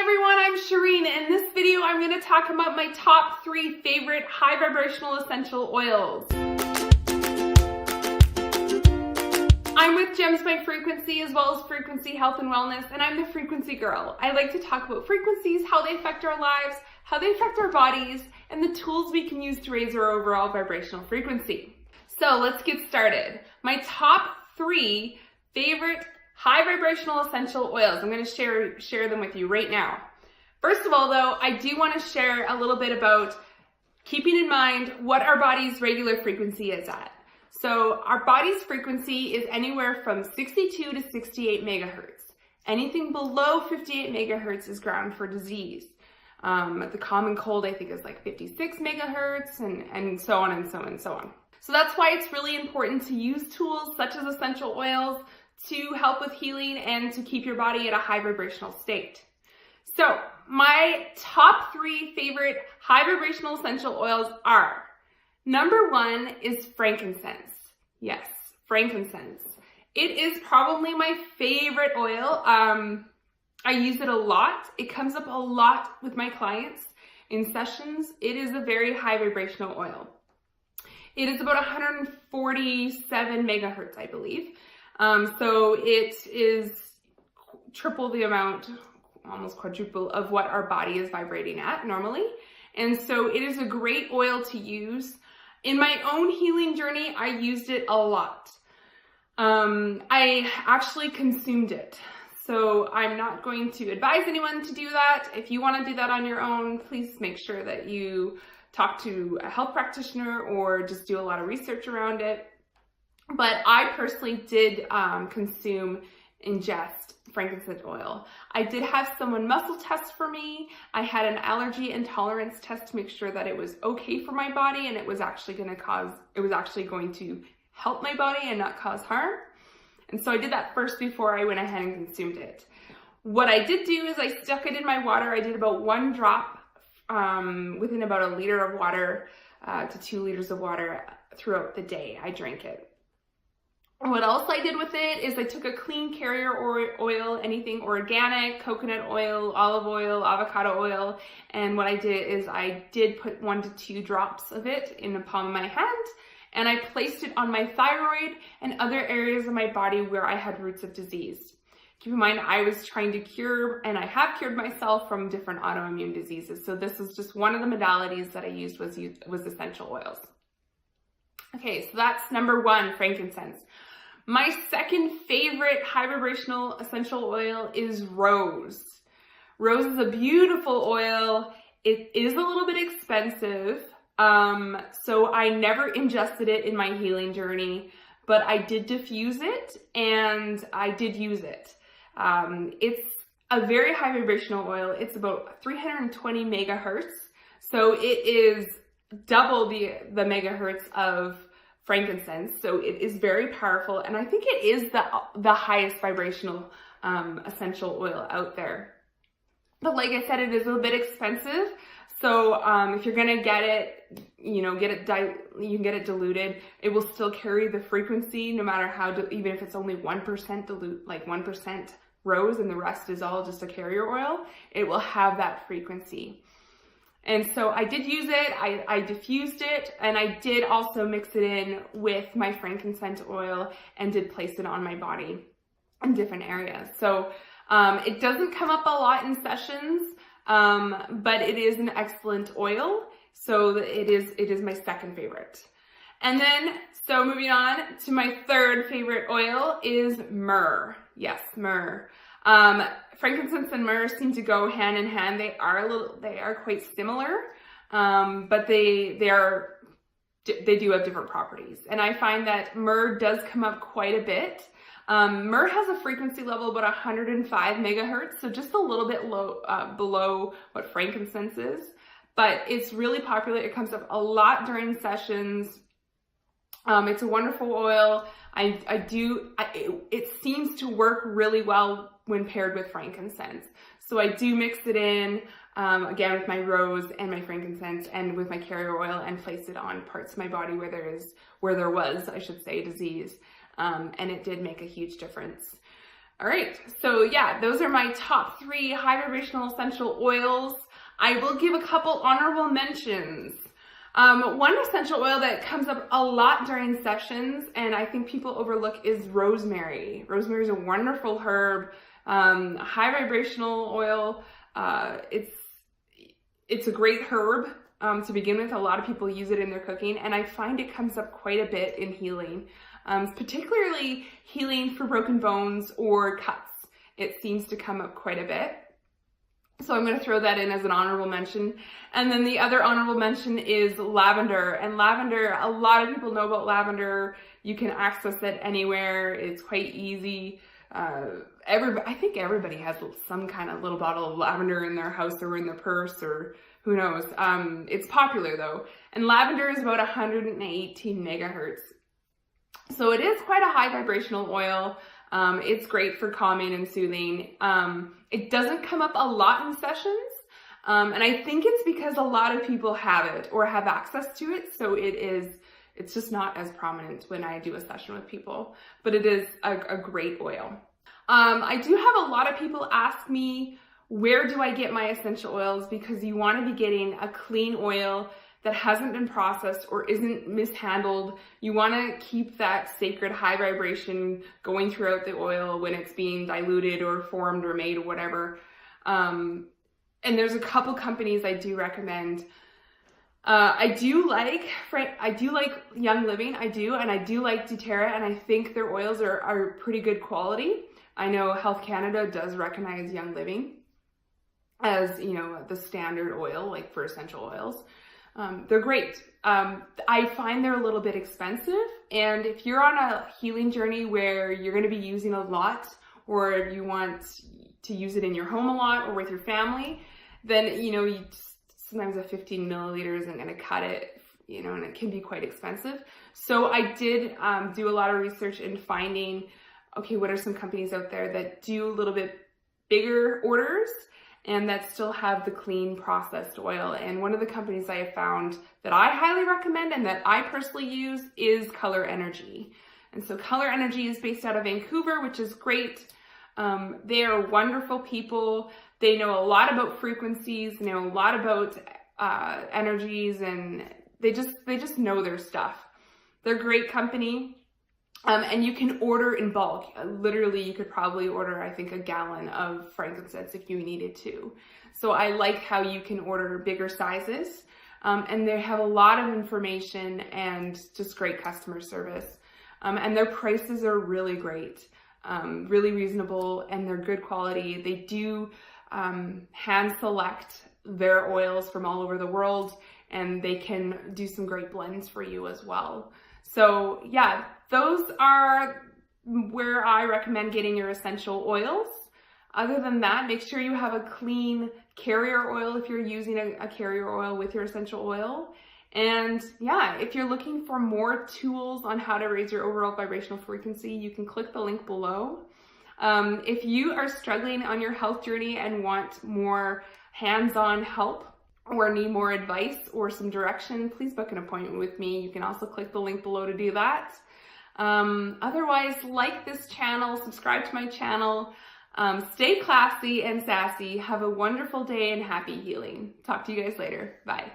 everyone, I'm Sheryne. In this video, I'm going to talk about my top 3 favorite high vibrational essential oils. I'm with Gems by Frequency as well as Frequency Health and Wellness, and I'm the Frequency Girl. I like to talk about frequencies, how they affect our lives, how they affect our bodies, and the tools we can use to raise our overall vibrational frequency. So let's get started. My top 3 favorite high vibrational essential oils. I'm going to share them with you right now. First of all, though, I do want to share a little bit about keeping in mind what our body's regular frequency is at. So our body's frequency is anywhere from 62 to 68 megahertz. Anything below 58 megahertz is ground for disease. The common cold, I think, is like 56 megahertz and so on and so on and so on. So that's why it's really important to use tools such as essential oils to help with healing and to keep your body at a high vibrational state. So my top 3 favorite high vibrational essential oils are, number 1 is frankincense. Yes, frankincense. It is probably my favorite oil. I use it a lot. It comes up a lot with my clients in sessions. It is a very high vibrational oil. It is about 147 megahertz, I believe. So it is triple the amount, almost quadruple of what our body is vibrating at normally. And so it is a great oil to use. In my own healing journey, I used it a lot. I actually consumed it. So I'm not going to advise anyone to do that. If you want to do that on your own, please make sure that you talk to a health practitioner or just do a lot of research around it. But I personally did ingest frankincense oil. I did have someone muscle test for me. I had an allergy intolerance test to make sure that it was okay for my body and it was actually going to help my body and not cause harm. And so I did that first before I went ahead and consumed it. What I did do is I stuck it in my water. I did about 1 drop within about a liter of water to 2 liters of water throughout the day. I drank it. What else I did with it is I took a clean carrier oil, anything organic, coconut oil, olive oil, avocado oil, and what I did is I did put 1 to 2 drops of it in the palm of my hand, and I placed it on my thyroid and other areas of my body where I had roots of disease. Keep in mind, I was trying to cure, and I have cured myself from different autoimmune diseases, so this is just one of the modalities that I used was essential oils. Okay, so that's number 1, frankincense. My second favorite high vibrational essential oil is rose. Rose is a beautiful oil. It is a little bit expensive, so I never ingested it in my healing journey, but I did diffuse it and I did use it. It's a very high vibrational oil. It's about 320 megahertz, so it is double the megahertz of frankincense, so it is very powerful, and I think it is the highest vibrational essential oil out there. But like I said, it is a bit expensive, so if you're gonna get it, you can get it diluted. It will still carry the frequency, no matter how, even if it's only 1% dilute, like 1% rose, and the rest is all just a carrier oil. It will have that frequency. And so I did use it, I diffused it, and I did also mix it in with my frankincense oil and did place it on my body in different areas. So it doesn't come up a lot in sessions, but it is an excellent oil. So it is my second favorite. And then, so moving on to my third favorite oil is myrrh. Yes, myrrh. Frankincense and myrrh seem to go hand in hand. They are quite similar, but they do have different properties. And I find that myrrh does come up quite a bit. Myrrh has a frequency level about 105 megahertz, so just a little bit low, below what frankincense is, but it's really popular. It comes up a lot during sessions. It's a wonderful oil. It seems to work really well when paired with frankincense. So I do mix it in, again, with my rose and my frankincense and with my carrier oil, and place it on parts of my body where there was, I should say, disease. And it did make a huge difference. All right, so yeah, those are my top 3 high vibrational essential oils. I will give a couple honorable mentions. One essential oil that comes up a lot during sessions, and I think people overlook, is rosemary. Rosemary is a wonderful herb, high vibrational oil. It's a great herb to begin with. A lot of people use it in their cooking, and I find it comes up quite a bit in healing. Particularly healing for broken bones or cuts. It seems to come up quite a bit. So I'm going to throw that in as an honorable mention. And then the other honorable mention is lavender. And lavender, a lot of people know about lavender. You can access it anywhere. It's quite easy. I think everybody has some kind of little bottle of lavender in their house or in their purse, or who knows. It's popular though. And lavender is about 118 megahertz. So it is quite a high vibrational oil. It's great for calming and soothing. It doesn't come up a lot in sessions. And I think it's because a lot of people have it or have access to it. So it's just not as prominent when I do a session with people, but it is a great oil. I do have a lot of people ask me, where do I get my essential oils? Because you want to be getting a clean oil that hasn't been processed or isn't mishandled. You want to keep that sacred high vibration going throughout the oil when it's being diluted or formed or made or whatever. And there's a couple companies I do recommend. I do like Young Living, and I do like doTERRA, and I think their oils are pretty good quality. I know Health Canada does recognize Young Living as, you know, the standard oil, like for essential oils. They're great. I find they're a little bit expensive, and if you're on a healing journey where you're going to be using a lot, or you want to use it in your home a lot or with your family, then, you know, sometimes a 15 milliliters isn't going to cut it, you know, and it can be quite expensive. So I did do a lot of research in finding, okay, what are some companies out there that do a little bit bigger orders and that still have the clean processed oil. And one of the companies I have found that I highly recommend and that I personally use is Color Energy. And so Color Energy is based out of Vancouver, which is great. They are wonderful people. They know a lot about frequencies, they know a lot about energies, and they just know their stuff. They're a great company. And you can order in bulk. Literally, you could probably order, I think, a gallon of frankincense if you needed to. So I like how you can order bigger sizes. And they have a lot of information and just great customer service. And their prices are really great, really reasonable, and they're good quality. They do hand select their oils from all over the world, and they can do some great blends for you as well. So yeah, those are where I recommend getting your essential oils. Other than that, make sure you have a clean carrier oil if you're using a carrier oil with your essential oil. And yeah, if you're looking for more tools on how to raise your overall vibrational frequency, you can click the link below. If you are struggling on your health journey and want more hands-on help, or need more advice or some direction, please book an appointment with me. You can also click the link below to do that. Otherwise, like this channel, subscribe to my channel, stay classy and sassy, have a wonderful day, and happy healing. Talk to you guys later. Bye.